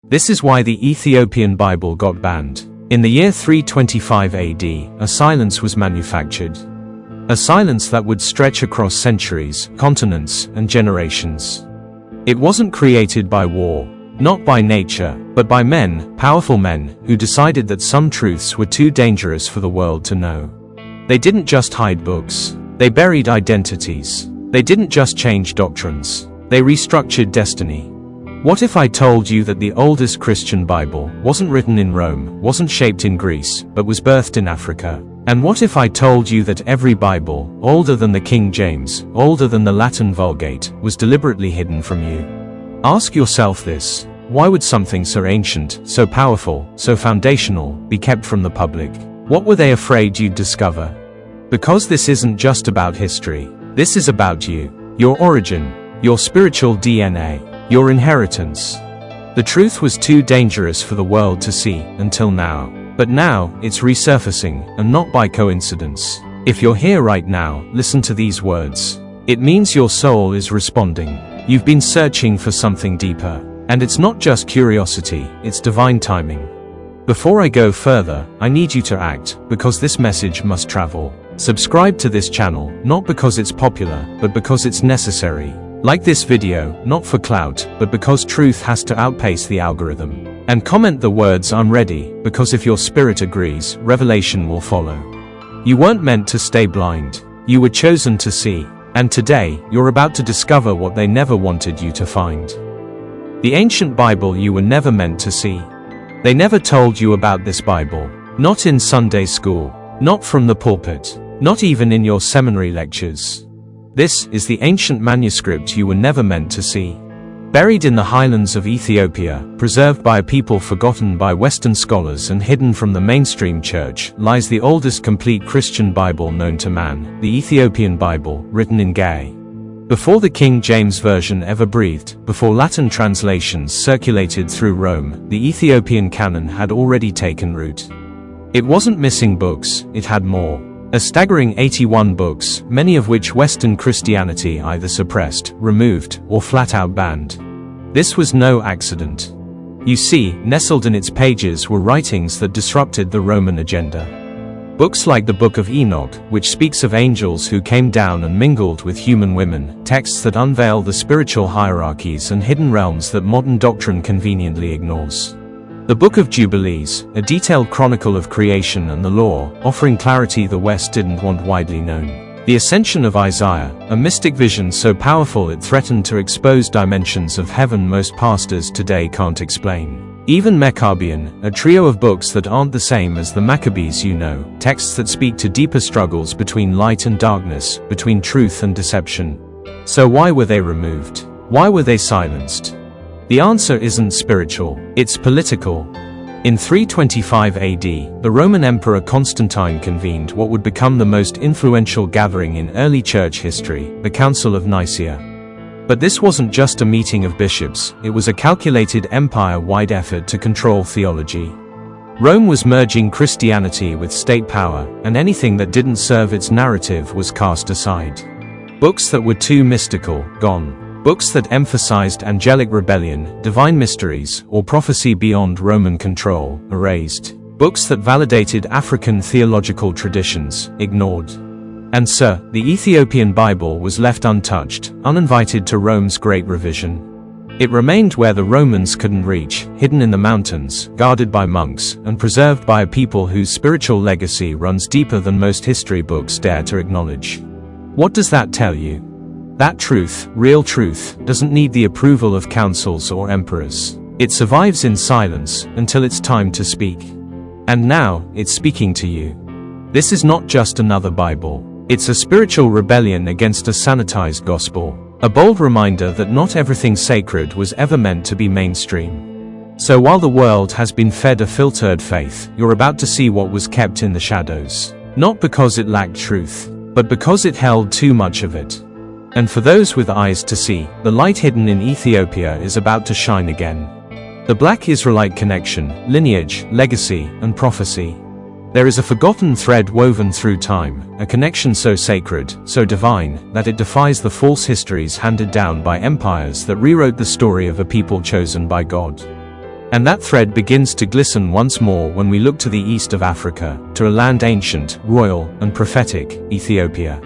This is why the Ethiopian Bible got banned. In the year 325 AD, a silence was manufactured. A silence that would stretch across centuries, continents, and generations. It wasn't created by war, not by nature, but by men, powerful men, who decided that some truths were too dangerous for the world to know. They didn't just hide books. They buried identities. They didn't just change doctrines. They restructured destiny. What if I told you that the oldest Christian Bible wasn't written in Rome, wasn't shaped in Greece, but was birthed in Africa? And what if I told you that every Bible, older than the King James, older than the Latin Vulgate, was deliberately hidden from you? Ask yourself this: why would something so ancient, so powerful, so foundational, be kept from the public? What were they afraid you'd discover? Because this isn't just about history. This is about you, your origin, your spiritual DNA, your inheritance. The truth was too dangerous for the world to see until now. But now, it's resurfacing, and not by coincidence. If you're here right now, listen to these words. It means your soul is responding. You've been searching for something deeper. And it's not just curiosity, it's divine timing. Before I go further, I need you to act, because this message must travel. Subscribe to this channel, not because it's popular, but because it's necessary. Like this video, not for clout, but because truth has to outpace the algorithm. And comment the words "I'm ready," because if your spirit agrees, revelation will follow. You weren't meant to stay blind. You were chosen to see. And today, you're about to discover what they never wanted you to find. The ancient Bible you were never meant to see. They never told you about this Bible. Not in Sunday school. Not from the pulpit. Not even in your seminary lectures. This is the ancient manuscript you were never meant to see. Buried in the highlands of Ethiopia, preserved by a people forgotten by Western scholars and hidden from the mainstream church, lies the oldest complete Christian Bible known to man, the Ethiopian Bible, written in Gay. Before the King James Version ever breathed, before Latin translations circulated through Rome, the Ethiopian canon had already taken root. It wasn't missing books, it had more. A staggering 81 books, many of which Western Christianity either suppressed, removed, or flat-out banned. This was no accident. You see, nestled in its pages were writings that disrupted the Roman agenda. Books like the Book of Enoch, which speaks of angels who came down and mingled with human women, texts that unveil the spiritual hierarchies and hidden realms that modern doctrine conveniently ignores. The Book of Jubilees, a detailed chronicle of creation and the law, offering clarity the West didn't want widely known. The Ascension of Isaiah, a mystic vision so powerful it threatened to expose dimensions of heaven most pastors today can't explain. Even Maccabean, a trio of books that aren't the same as the Maccabees you know, texts that speak to deeper struggles between light and darkness, between truth and deception. So why were they removed? Why were they silenced? The answer isn't spiritual, it's political. In 325 AD, the Roman Emperor Constantine convened what would become the most influential gathering in early church history, the Council of Nicaea. But this wasn't just a meeting of bishops, it was a calculated empire-wide effort to control theology. Rome was merging Christianity with state power, and anything that didn't serve its narrative was cast aside. Books that were too mystical, gone. Books that emphasized angelic rebellion, divine mysteries, or prophecy beyond Roman control, erased. Books that validated African theological traditions, ignored. And so, the Ethiopian Bible was left untouched, uninvited to Rome's Great Revision. It remained where the Romans couldn't reach, hidden in the mountains, guarded by monks, and preserved by a people whose spiritual legacy runs deeper than most history books dare to acknowledge. What does that tell you? That truth, real truth, doesn't need the approval of councils or emperors. It survives in silence until it's time to speak. And now, it's speaking to you. This is not just another Bible. It's a spiritual rebellion against a sanitized gospel. A bold reminder that not everything sacred was ever meant to be mainstream. So while the world has been fed a filtered faith, you're about to see what was kept in the shadows. Not because it lacked truth, but because it held too much of it. And for those with eyes to see, the light hidden in Ethiopia is about to shine again. The Black Israelite connection, lineage, legacy, and prophecy. There is a forgotten thread woven through time, a connection so sacred, so divine, that it defies the false histories handed down by empires that rewrote the story of a people chosen by God. And that thread begins to glisten once more when we look to the east of Africa, to a land ancient, royal, and prophetic, Ethiopia.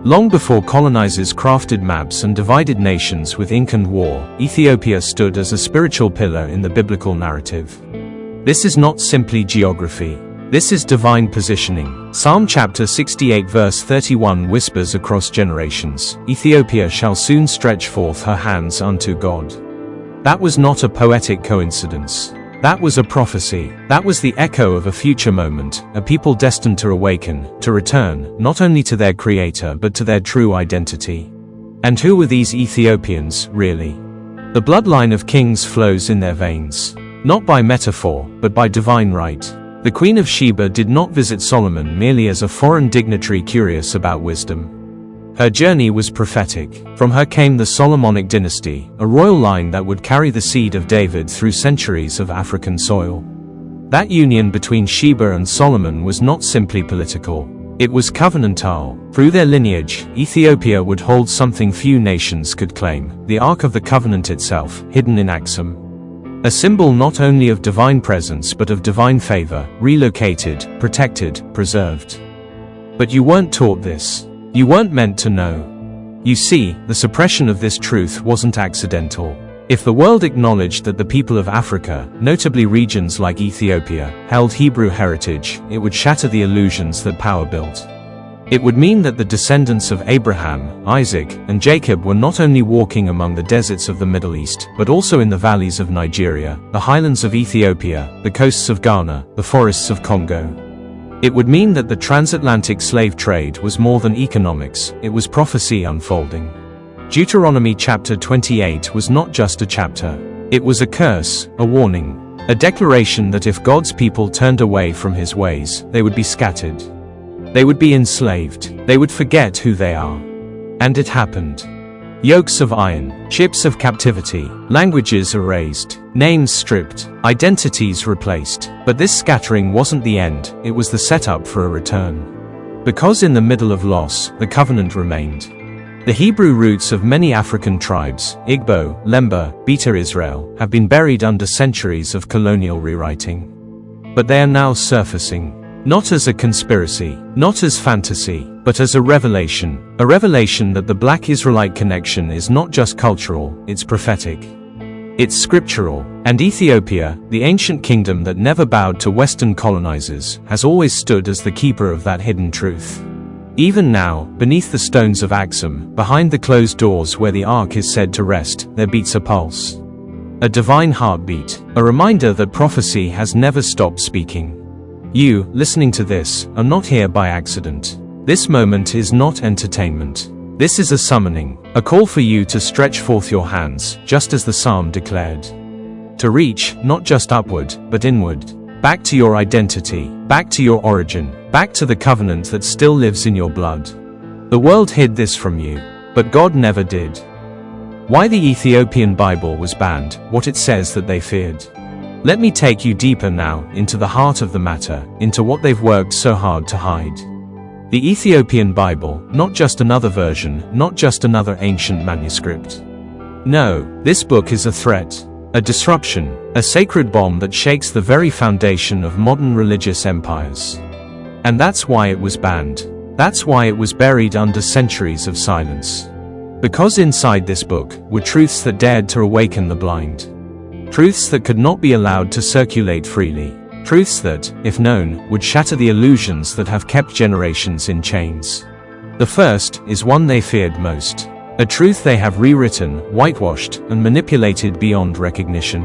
Long before colonizers crafted maps and divided nations with ink and war, Ethiopia stood as a spiritual pillar in the biblical narrative. This is not simply geography. This is divine positioning. Psalm chapter 68 verse 31 whispers across generations, "Ethiopia shall soon stretch forth her hands unto God." That was not a poetic coincidence. That was a prophecy. That was the echo of a future moment, a people destined to awaken, to return, not only to their creator but to their true identity. And who were these Ethiopians, really? The bloodline of kings flows in their veins. Not by metaphor, but by divine right. The Queen of Sheba did not visit Solomon merely as a foreign dignitary curious about wisdom. Her journey was prophetic. From her came the Solomonic dynasty, a royal line that would carry the seed of David through centuries of African soil. That union between Sheba and Solomon was not simply political. It was covenantal. Through their lineage, Ethiopia would hold something few nations could claim, the Ark of the Covenant itself, hidden in Axum. A symbol not only of divine presence but of divine favor, relocated, protected, preserved. But you weren't taught this. You weren't meant to know. You see, the suppression of this truth wasn't accidental. If the world acknowledged that the people of Africa, notably regions like Ethiopia, held Hebrew heritage, it would shatter the illusions that power built. It would mean that the descendants of Abraham, Isaac, and Jacob were not only walking among the deserts of the Middle East, but also in the valleys of Nigeria, the highlands of Ethiopia, the coasts of Ghana, the forests of Congo. It would mean that the transatlantic slave trade was more than economics, it was prophecy unfolding. Deuteronomy chapter 28 was not just a chapter. It was a curse, a warning, a declaration that if God's people turned away from his ways, they would be scattered. They would be enslaved. They would forget who they are. And it happened. Yokes of iron, ships of captivity, languages erased, names stripped, identities replaced. But this scattering wasn't the end, it was the setup for a return. Because in the middle of loss, the covenant remained. The Hebrew roots of many African tribes, Igbo, Lemba, Beta Israel, have been buried under centuries of colonial rewriting. But they are now surfacing. Not as a conspiracy, not as fantasy, but as a revelation that the Black Israelite connection is not just cultural, it's prophetic. It's scriptural, and Ethiopia, the ancient kingdom that never bowed to Western colonizers, has always stood as the keeper of that hidden truth. Even now, beneath the stones of Axum, behind the closed doors where the Ark is said to rest, there beats a pulse. A divine heartbeat, a reminder that prophecy has never stopped speaking. You, listening to this, are not here by accident. This moment is not entertainment. This is a summoning, a call for you to stretch forth your hands, just as the psalm declared. To reach, not just upward, but inward. Back to your identity, back to your origin, back to the covenant that still lives in your blood. The world hid this from you, but God never did. Why the Ethiopian Bible was banned, what it says that they feared. Let me take you deeper now, into the heart of the matter, into what they've worked so hard to hide. The Ethiopian Bible, not just another version, not just another ancient manuscript. No, this book is a threat, a disruption, a sacred bomb that shakes the very foundation of modern religious empires. And that's why it was banned. That's why it was buried under centuries of silence. Because inside this book were truths that dared to awaken the blind. Truths that could not be allowed to circulate freely. Truths that, if known, would shatter the illusions that have kept generations in chains. The first is one they feared most. A truth they have rewritten, whitewashed, and manipulated beyond recognition.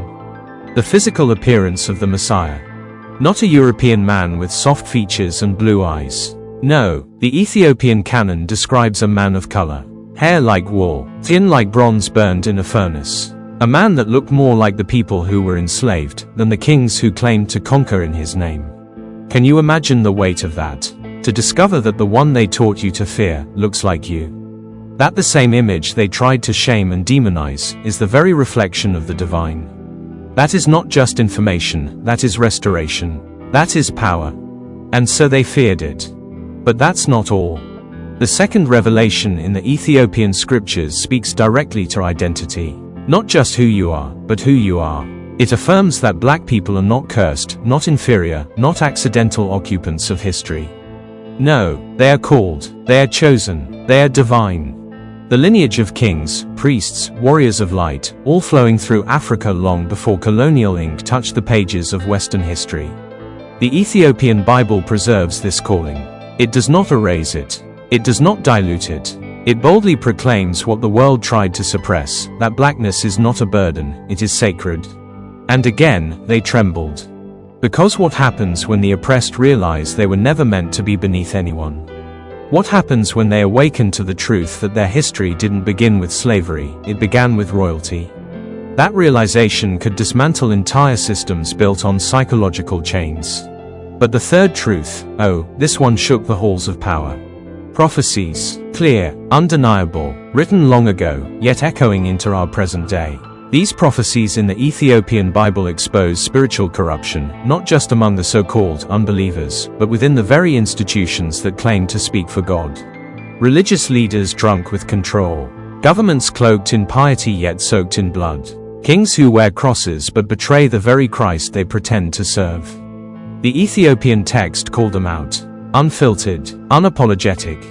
The physical appearance of the Messiah. Not a European man with soft features and blue eyes. No, the Ethiopian canon describes a man of color. Hair like wool, thin like bronze burned in a furnace. A man that looked more like the people who were enslaved than the kings who claimed to conquer in his name. Can you imagine the weight of that? To discover that the one they taught you to fear looks like you. That the same image they tried to shame and demonize is the very reflection of the divine. That is not just information, that is restoration. That is power. And so they feared it. But that's not all. The second revelation in the Ethiopian scriptures speaks directly to identity. Not just who you are, but who you are. It affirms that black people are not cursed, not inferior, not accidental occupants of history. No, they are called, they are chosen, they are divine. The lineage of kings, priests, warriors of light, all flowing through Africa long before colonial ink touched the pages of Western history. The Ethiopian Bible preserves this calling. It does not erase it. It does not dilute it. It boldly proclaims what the world tried to suppress, that blackness is not a burden, it is sacred. And again, they trembled. Because what happens when the oppressed realize they were never meant to be beneath anyone? What happens when they awaken to the truth that their history didn't begin with slavery, it began with royalty? That realization could dismantle entire systems built on psychological chains. But the third truth, oh, this one shook the halls of power. Prophecies, clear, undeniable, written long ago, yet echoing into our present day. These prophecies in the Ethiopian Bible expose spiritual corruption, not just among the so-called unbelievers, but within the very institutions that claim to speak for God. Religious leaders drunk with control. Governments cloaked in piety yet soaked in blood. Kings who wear crosses but betray the very Christ they pretend to serve. The Ethiopian text called them out. Unfiltered, unapologetic.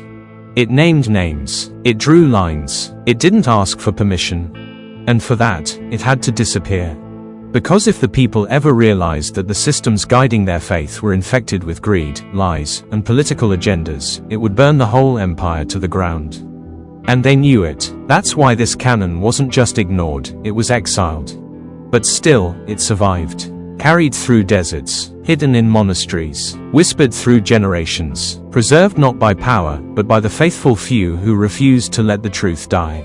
It named names. It drew lines. It didn't ask for permission. And for that, it had to disappear. Because if the people ever realized that the systems guiding their faith were infected with greed, lies, and political agendas, it would burn the whole empire to the ground. And they knew it. That's why this canon wasn't just ignored, it was exiled. But still, it survived. Carried through deserts, hidden in monasteries, whispered through generations, preserved not by power, but by the faithful few who refused to let the truth die.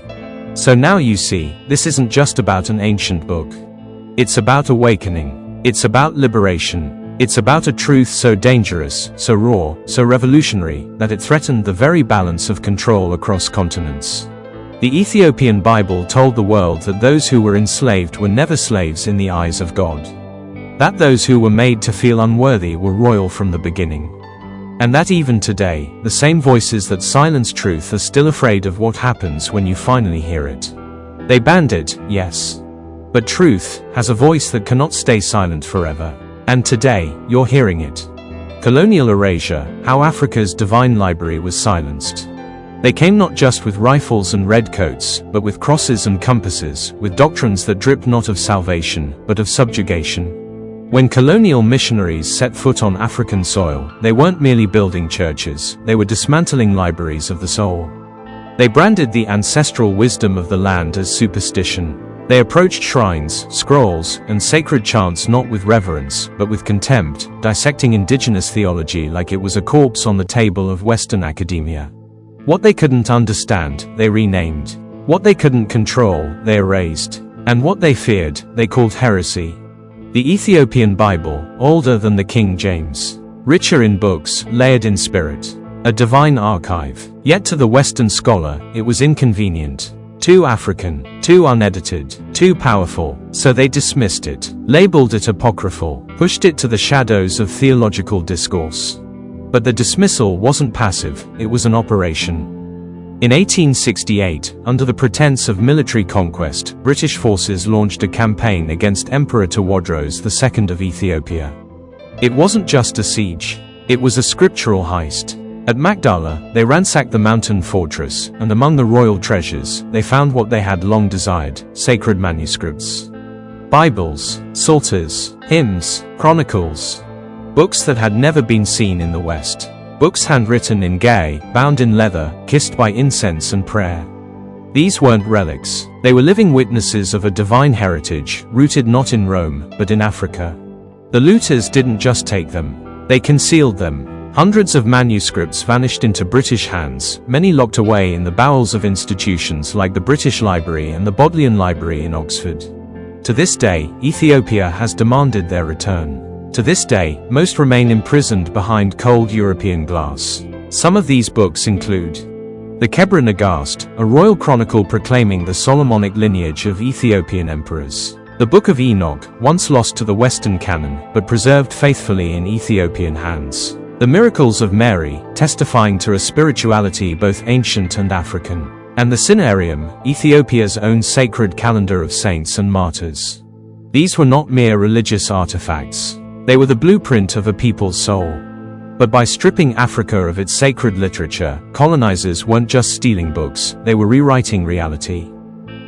So now you see, this isn't just about an ancient book. It's about awakening. It's about liberation. It's about a truth so dangerous, so raw, so revolutionary, that it threatened the very balance of control across continents. The Ethiopian Bible told the world that those who were enslaved were never slaves in the eyes of God. That those who were made to feel unworthy were royal from the beginning. And that even today, the same voices that silence truth are still afraid of what happens when you finally hear it. They banned it, yes. But truth has a voice that cannot stay silent forever. And today, you're hearing it. Colonial erasure, how Africa's divine library was silenced. They came not just with rifles and redcoats, but with crosses and compasses, with doctrines that dripped not of salvation, but of subjugation. When colonial missionaries set foot on African soil, they weren't merely building churches, they were dismantling libraries of the soul. They branded the ancestral wisdom of the land as superstition. They approached shrines, scrolls, and sacred chants not with reverence, but with contempt, dissecting indigenous theology like it was a corpse on the table of Western academia. What they couldn't understand, they renamed. What they couldn't control, they erased. And what they feared, they called heresy. The Ethiopian Bible, older than the King James, richer in books, layered in spirit, a divine archive. Yet to the Western scholar, it was inconvenient. Too African, too unedited, too powerful, so they dismissed it, labeled it apocryphal, pushed it to the shadows of theological discourse. But the dismissal wasn't passive, it was an operation. In 1868, under the pretense of military conquest, British forces launched a campaign against Emperor Tawadros II of Ethiopia. It wasn't just a siege, it was a scriptural heist. At Magdala, they ransacked the mountain fortress, and among the royal treasures, they found what they had long desired: sacred manuscripts. Bibles, psalters, hymns, chronicles. Books that had never been seen in the West. Books handwritten in gay, bound in leather, kissed by incense and prayer. These weren't relics. They were living witnesses of a divine heritage, rooted not in Rome, but in Africa. The looters didn't just take them. They concealed them. Hundreds of manuscripts vanished into British hands, many locked away in the bowels of institutions like the British Library and the Bodleian Library in Oxford. To this day, Ethiopia has demanded their return. To this day, most remain imprisoned behind cold European glass. Some of these books include the Kebra Nagast, a royal chronicle proclaiming the Solomonic lineage of Ethiopian emperors. The Book of Enoch, once lost to the Western canon, but preserved faithfully in Ethiopian hands. The Miracles of Mary, testifying to a spirituality both ancient and African. And the Cinnairium, Ethiopia's own sacred calendar of saints and martyrs. These were not mere religious artifacts. They were the blueprint of a people's soul. But by stripping Africa of its sacred literature, colonizers weren't just stealing books, they were rewriting reality.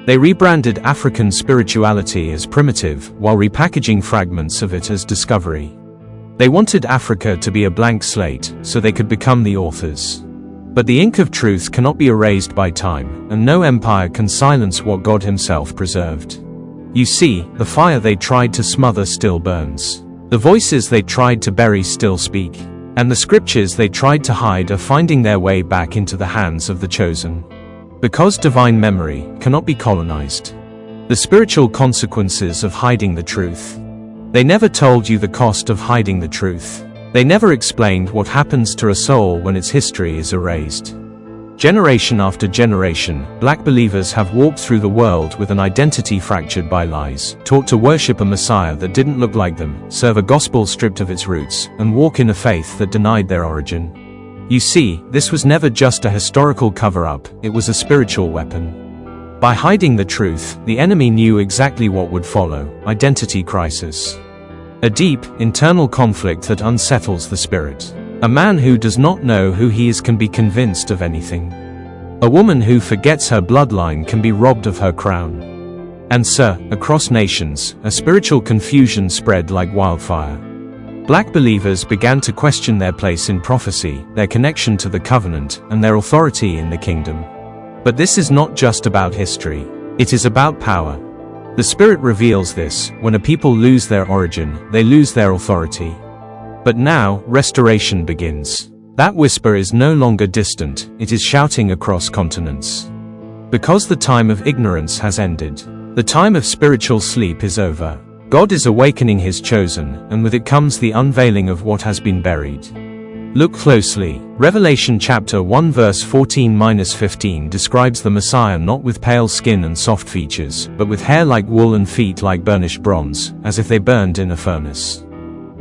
They rebranded African spirituality as primitive, while repackaging fragments of it as discovery. They wanted Africa to be a blank slate, so they could become the authors. But the ink of truth cannot be erased by time, and no empire can silence what God Himself preserved. You see, the fire they tried to smother still burns. The voices they tried to bury still speak. And the scriptures they tried to hide are finding their way back into the hands of the chosen. Because divine memory cannot be colonized. The spiritual consequences of hiding the truth. They never told you the cost of hiding the truth. They never explained what happens to a soul when its history is erased. Generation after generation, black believers have walked through the world with an identity fractured by lies, taught to worship a Messiah that didn't look like them, serve a gospel stripped of its roots, and walk in a faith that denied their origin. You see, this was never just a historical cover-up, it was a spiritual weapon. By hiding the truth, the enemy knew exactly what would follow: identity crisis. A deep, internal conflict that unsettles the spirit. A man who does not know who he is can be convinced of anything. A woman who forgets her bloodline can be robbed of her crown. And so, across nations, a spiritual confusion spread like wildfire. Black believers began to question their place in prophecy, their connection to the covenant, and their authority in the kingdom. But this is not just about history. It is about power. The Spirit reveals this: when a people lose their origin, they lose their authority. But now, restoration begins. That whisper is no longer distant, it is shouting across continents. Because the time of ignorance has ended. The time of spiritual sleep is over. God is awakening His chosen, and with it comes the unveiling of what has been buried. Look closely. Revelation chapter 1 verse 14-15 describes the Messiah not with pale skin and soft features, but with hair like wool and feet like burnished bronze, as if they burned in a furnace.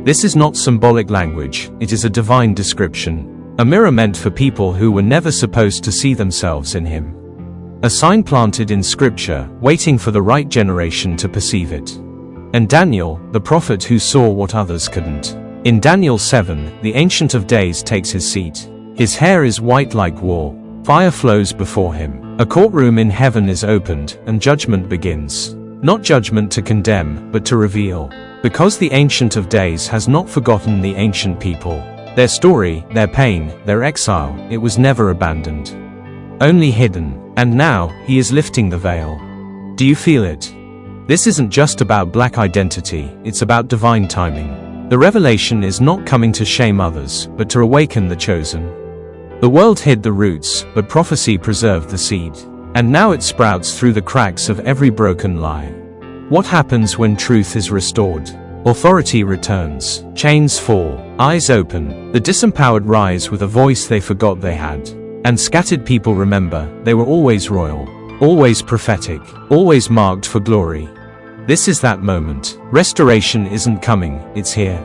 This is not symbolic language, it is a divine description. A mirror meant for people who were never supposed to see themselves in Him. A sign planted in Scripture, waiting for the right generation to perceive it. And Daniel, the prophet who saw what others couldn't. In Daniel 7, the Ancient of Days takes his seat. His hair is white like wool. Fire flows before him. A courtroom in heaven is opened, and judgment begins. Not judgment to condemn, but to reveal. Because the Ancient of Days has not forgotten the ancient people. Their story, their pain, their exile, it was never abandoned. Only hidden. And now, He is lifting the veil. Do you feel it? This isn't just about black identity, it's about divine timing. The revelation is not coming to shame others, but to awaken the chosen. The world hid the roots, but prophecy preserved the seed. And now it sprouts through the cracks of every broken lie. What happens when truth is restored? Authority returns. Chains fall. Eyes open. The disempowered rise with a voice they forgot they had. And scattered people remember, they were always royal. Always prophetic. Always marked for glory. This is that moment. Restoration isn't coming, it's here.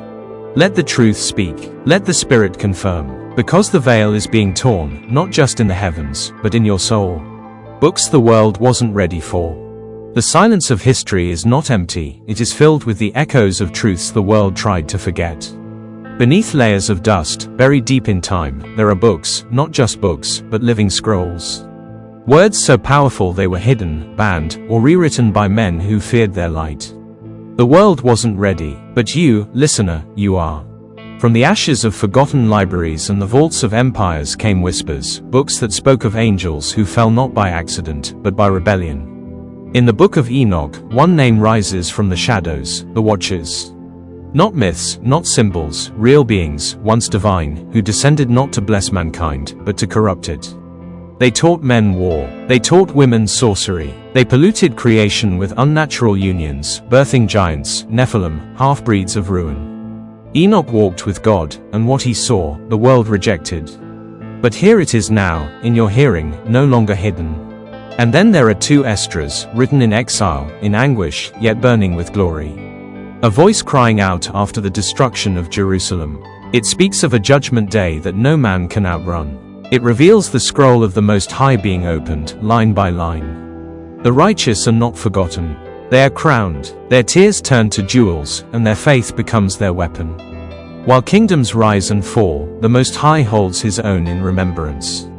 Let the truth speak. Let the Spirit confirm. Because the veil is being torn, not just in the heavens, but in your soul. Books the world wasn't ready for. The silence of history is not empty, it is filled with the echoes of truths the world tried to forget. Beneath layers of dust, buried deep in time, there are books, not just books, but living scrolls. Words so powerful they were hidden, banned, or rewritten by men who feared their light. The world wasn't ready, but you, listener, you are. From the ashes of forgotten libraries and the vaults of empires came whispers, books that spoke of angels who fell not by accident, but by rebellion. In the book of Enoch, one name rises from the shadows, the Watchers. Not myths, not symbols, real beings, once divine, who descended not to bless mankind, but to corrupt it. They taught men war. They taught women sorcery. They polluted creation with unnatural unions, birthing giants, Nephilim, half-breeds of ruin. Enoch walked with God, and what he saw, the world rejected. But here it is now, in your hearing, no longer hidden. And then there are two Esdras, written in exile, in anguish, yet burning with glory. A voice crying out after the destruction of Jerusalem. It speaks of a judgment day that no man can outrun. It reveals the scroll of the Most High being opened, line by line. The righteous are not forgotten. They are crowned, their tears turn to jewels, and their faith becomes their weapon. While kingdoms rise and fall, the Most High holds his own in remembrance.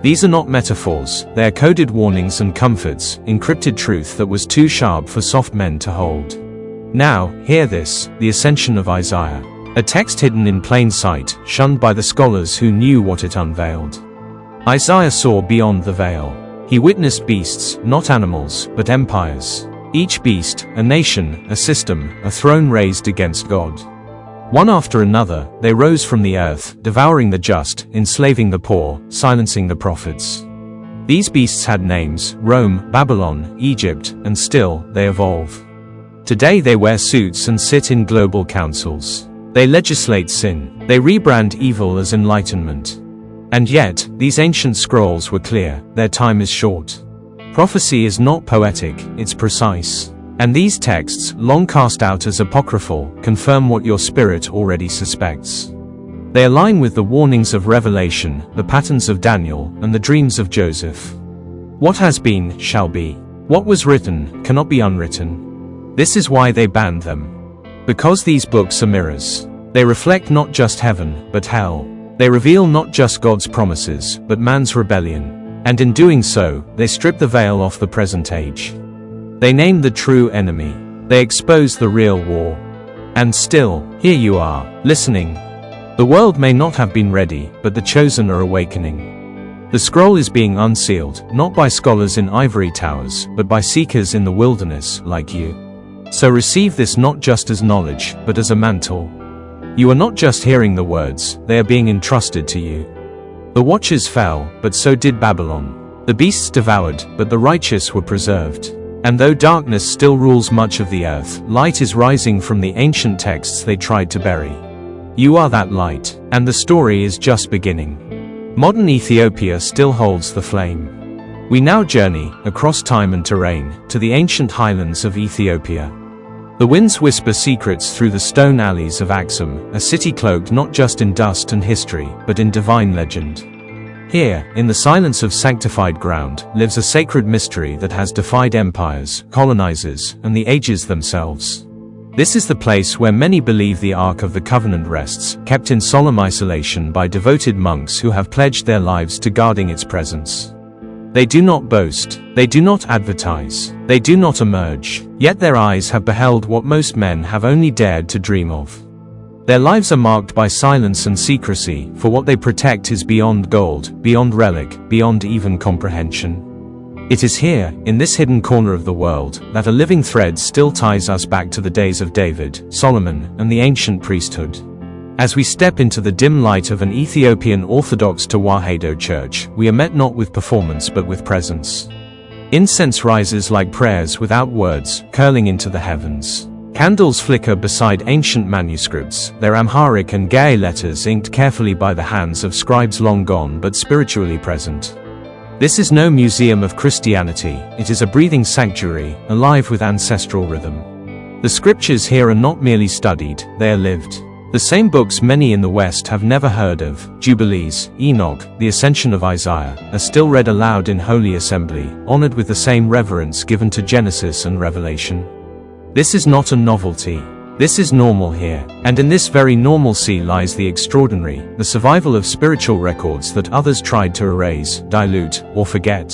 These are not metaphors, they are coded warnings and comforts, encrypted truth that was too sharp for soft men to hold. Now, hear this, the ascension of Isaiah. A text hidden in plain sight, shunned by the scholars who knew what it unveiled. Isaiah saw beyond the veil. He witnessed beasts, not animals, but empires. Each beast, a nation, a system, a throne raised against God. One after another, they rose from the earth, devouring the just, enslaving the poor, silencing the prophets. These beasts had names: Rome, Babylon, Egypt, and still, they evolve. Today they wear suits and sit in global councils. They legislate sin. They rebrand evil as enlightenment. And yet, these ancient scrolls were clear: their time is short. Prophecy is not poetic, it's precise. And these texts, long cast out as apocryphal, confirm what your spirit already suspects. They align with the warnings of Revelation, the patterns of Daniel, and the dreams of Joseph. What has been, shall be. What was written, cannot be unwritten. This is why they banned them. Because these books are mirrors. They reflect not just heaven, but hell. They reveal not just God's promises, but man's rebellion. And in doing so, they strip the veil off the present age. They name the true enemy. They expose the real war. And still, here you are, listening. The world may not have been ready, but the chosen are awakening. The scroll is being unsealed, not by scholars in ivory towers, but by seekers in the wilderness, like you. So receive this not just as knowledge, but as a mantle. You are not just hearing the words, they are being entrusted to you. The watchers fell, but so did Babylon. The beasts devoured, but the righteous were preserved. And though darkness still rules much of the earth, light is rising from the ancient texts they tried to bury. You are that light, and the story is just beginning. Modern Ethiopia still holds the flame. We now journey, across time and terrain, to the ancient highlands of Ethiopia. The winds whisper secrets through the stone alleys of Axum, a city cloaked not just in dust and history, but in divine legend. Here, in the silence of sanctified ground, lives a sacred mystery that has defied empires, colonizers, and the ages themselves. This is the place where many believe the Ark of the Covenant rests, kept in solemn isolation by devoted monks who have pledged their lives to guarding its presence. They do not boast, they do not advertise, they do not emerge, yet their eyes have beheld what most men have only dared to dream of. Their lives are marked by silence and secrecy, for what they protect is beyond gold, beyond relic, beyond even comprehension. It is here, in this hidden corner of the world, that a living thread still ties us back to the days of David, Solomon, and the ancient priesthood. As we step into the dim light of an Ethiopian Orthodox Tewahedo church, we are met not with performance but with presence. Incense rises like prayers without words, curling into the heavens. Candles flicker beside ancient manuscripts, their Amharic and Gae letters inked carefully by the hands of scribes long gone but spiritually present. This is no museum of Christianity, it is a breathing sanctuary, alive with ancestral rhythm. The scriptures here are not merely studied, they are lived. The same books many in the West have never heard of, Jubilees, Enoch, the Ascension of Isaiah, are still read aloud in Holy Assembly, honored with the same reverence given to Genesis and Revelation. This is not a novelty. This is normal here, and in this very normalcy lies the extraordinary, the survival of spiritual records that others tried to erase, dilute, or forget.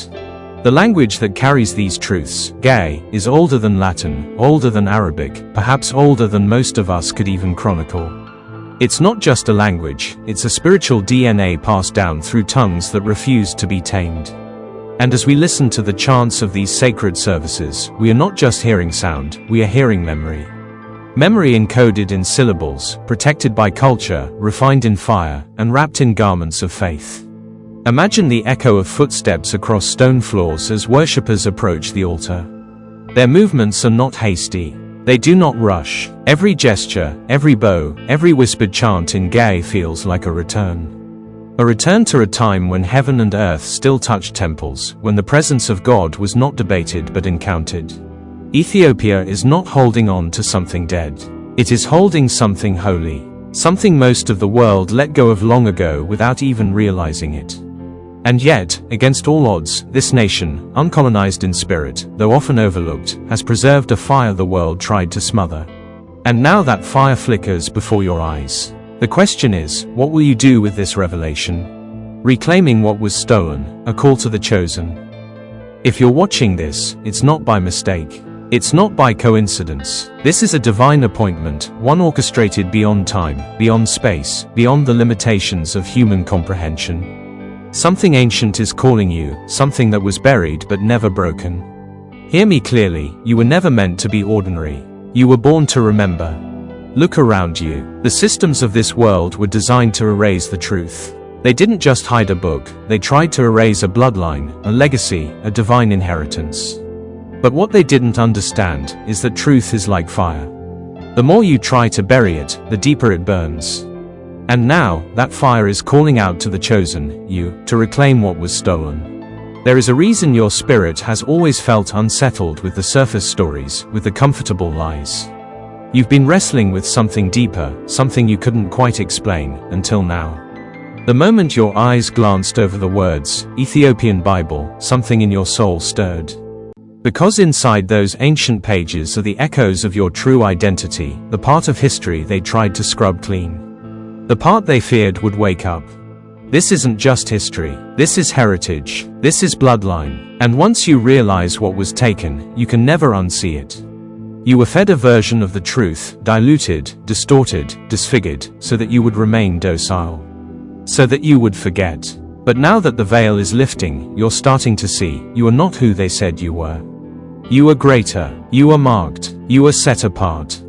The language that carries these truths, Gae, is older than Latin, older than Arabic, perhaps older than most of us could even chronicle. It's not just a language, it's a spiritual DNA passed down through tongues that refuse to be tamed. And as we listen to the chants of these sacred services, we are not just hearing sound, we are hearing memory. Memory encoded in syllables, protected by culture, refined in fire, and wrapped in garments of faith. Imagine the echo of footsteps across stone floors as worshippers approach the altar. Their movements are not hasty. They do not rush. Every gesture, every bow, every whispered chant in Gae feels like a return. A return to a time when heaven and earth still touched temples, when the presence of God was not debated but encountered. Ethiopia is not holding on to something dead. It is holding something holy. Something most of the world let go of long ago without even realizing it. And yet, against all odds, this nation, uncolonized in spirit, though often overlooked, has preserved a fire the world tried to smother. And now that fire flickers before your eyes. The question is, what will you do with this revelation? Reclaiming what was stolen, a call to the chosen. If you're watching this, it's not by mistake. It's not by coincidence. This is a divine appointment, one orchestrated beyond time, beyond space, beyond the limitations of human comprehension. Something ancient is calling you, something that was buried but never broken. Hear me clearly, you were never meant to be ordinary. You were born to remember. Look around you. The systems of this world were designed to erase the truth. They didn't just hide a book, they tried to erase a bloodline, a legacy, a divine inheritance. But what they didn't understand is that truth is like fire. The more you try to bury it, the deeper it burns. And now, that fire is calling out to the chosen, you, to reclaim what was stolen. There is a reason your spirit has always felt unsettled with the surface stories, with the comfortable lies. You've been wrestling with something deeper, something you couldn't quite explain, until now. The moment your eyes glanced over the words, Ethiopian Bible, something in your soul stirred. Because inside those ancient pages are the echoes of your true identity, the part of history they tried to scrub clean. The part they feared would wake up. This isn't just history. This is heritage. This is bloodline. And once you realize what was taken, you can never unsee it. You were fed a version of the truth, diluted, distorted, disfigured, so that you would remain docile. So that you would forget. But now that the veil is lifting, you're starting to see, you are not who they said you were. You are greater. You are marked. You are set apart.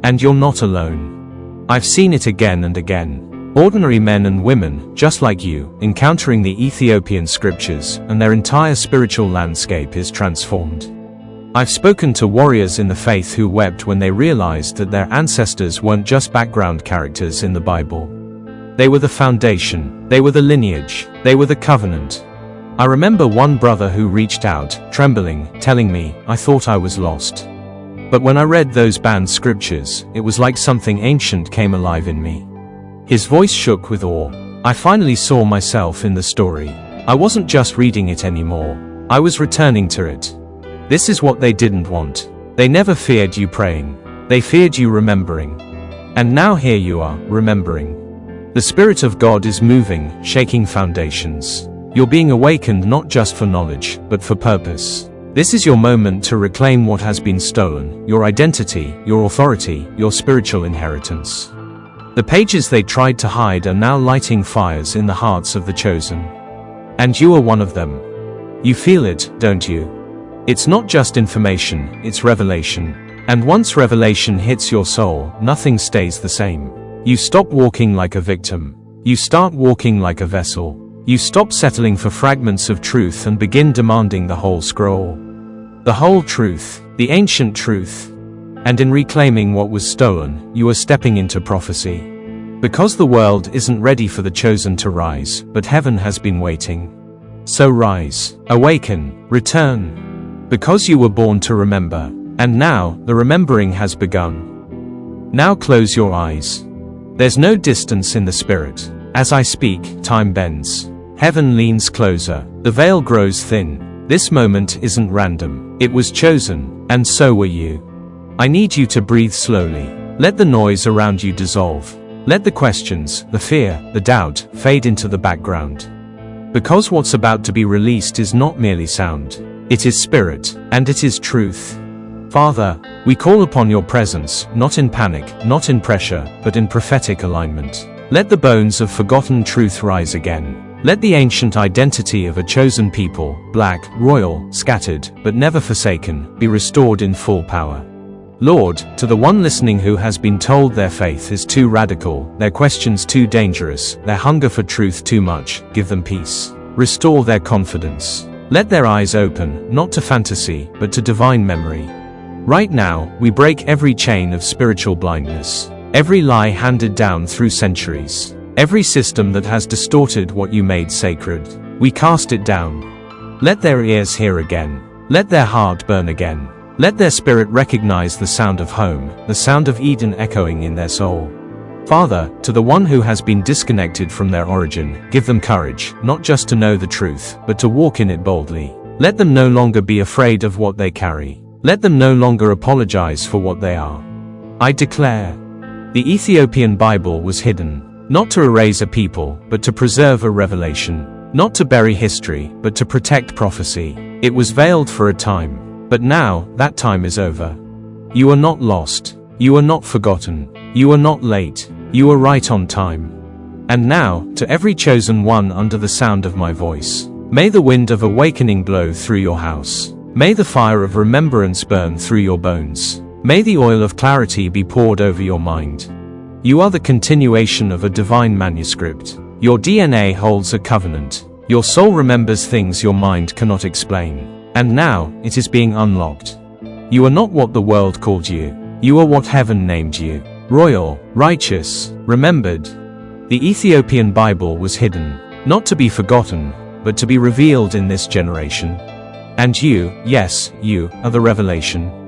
And you're not alone. I've seen it again and again. Ordinary men and women, just like you, encountering the Ethiopian scriptures, and their entire spiritual landscape is transformed. I've spoken to warriors in the faith who wept when they realized that their ancestors weren't just background characters in the Bible. They were the foundation, they were the lineage, they were the covenant. I remember one brother who reached out, trembling, telling me, I thought I was lost. But when I read those banned scriptures, it was like something ancient came alive in me. His voice shook with awe. I finally saw myself in the story. I wasn't just reading it anymore. I was returning to it. This is what they didn't want. They never feared you praying. They feared you remembering. And now here you are, remembering. The Spirit of God is moving, shaking foundations. You're being awakened not just for knowledge, but for purpose. This is your moment to reclaim what has been stolen, your identity, your authority, your spiritual inheritance. The pages they tried to hide are now lighting fires in the hearts of the chosen. And you are one of them. You feel it, don't you? It's not just information, it's revelation. And once revelation hits your soul, nothing stays the same. You stop walking like a victim. You start walking like a vessel. You stop settling for fragments of truth and begin demanding the whole scroll. The whole truth, the ancient truth. And in reclaiming what was stolen, you are stepping into prophecy. Because the world isn't ready for the chosen to rise, but heaven has been waiting. So rise, awaken, return. Because you were born to remember. And now, the remembering has begun. Now close your eyes. There's no distance in the spirit. As I speak, time bends. Heaven leans closer. The veil grows thin. This moment isn't random. It was chosen, and so were you. I need you to breathe slowly. Let the noise around you dissolve. Let the questions, the fear, the doubt, fade into the background. Because what's about to be released is not merely sound. It is spirit, and it is truth. Father, we call upon your presence, not in panic, not in pressure, but in prophetic alignment. Let the bones of forgotten truth rise again. Let the ancient identity of a chosen people, black, royal, scattered, but never forsaken, be restored in full power. Lord, to the one listening who has been told their faith is too radical, their questions too dangerous, their hunger for truth too much, give them peace. Restore their confidence. Let their eyes open, not to fantasy, but to divine memory. Right now, we break every chain of spiritual blindness. Every lie handed down through centuries. Every system that has distorted what you made sacred. We cast it down. Let their ears hear again. Let their heart burn again. Let their spirit recognize the sound of home, the sound of Eden echoing in their soul. Father, to the one who has been disconnected from their origin, give them courage, not just to know the truth, but to walk in it boldly. Let them no longer be afraid of what they carry. Let them no longer apologize for what they are. I declare, the Ethiopian Bible was hidden, not to erase a people, but to preserve a revelation, not to bury history, but to protect prophecy. It was veiled for a time, but now, that time is over. You are not lost. You are not forgotten. You are not late. You are right on time. And now, to every chosen one under the sound of my voice, may the wind of awakening blow through your house. May the fire of remembrance burn through your bones. May the oil of clarity be poured over your mind. You are the continuation of a divine manuscript. Your DNA holds a covenant. Your soul remembers things your mind cannot explain. And now, it is being unlocked. You are not what the world called you. You are what heaven named you. Royal, righteous, remembered. The Ethiopian Bible was hidden, not to be forgotten, but to be revealed in this generation. And you, yes, you, are the revelation.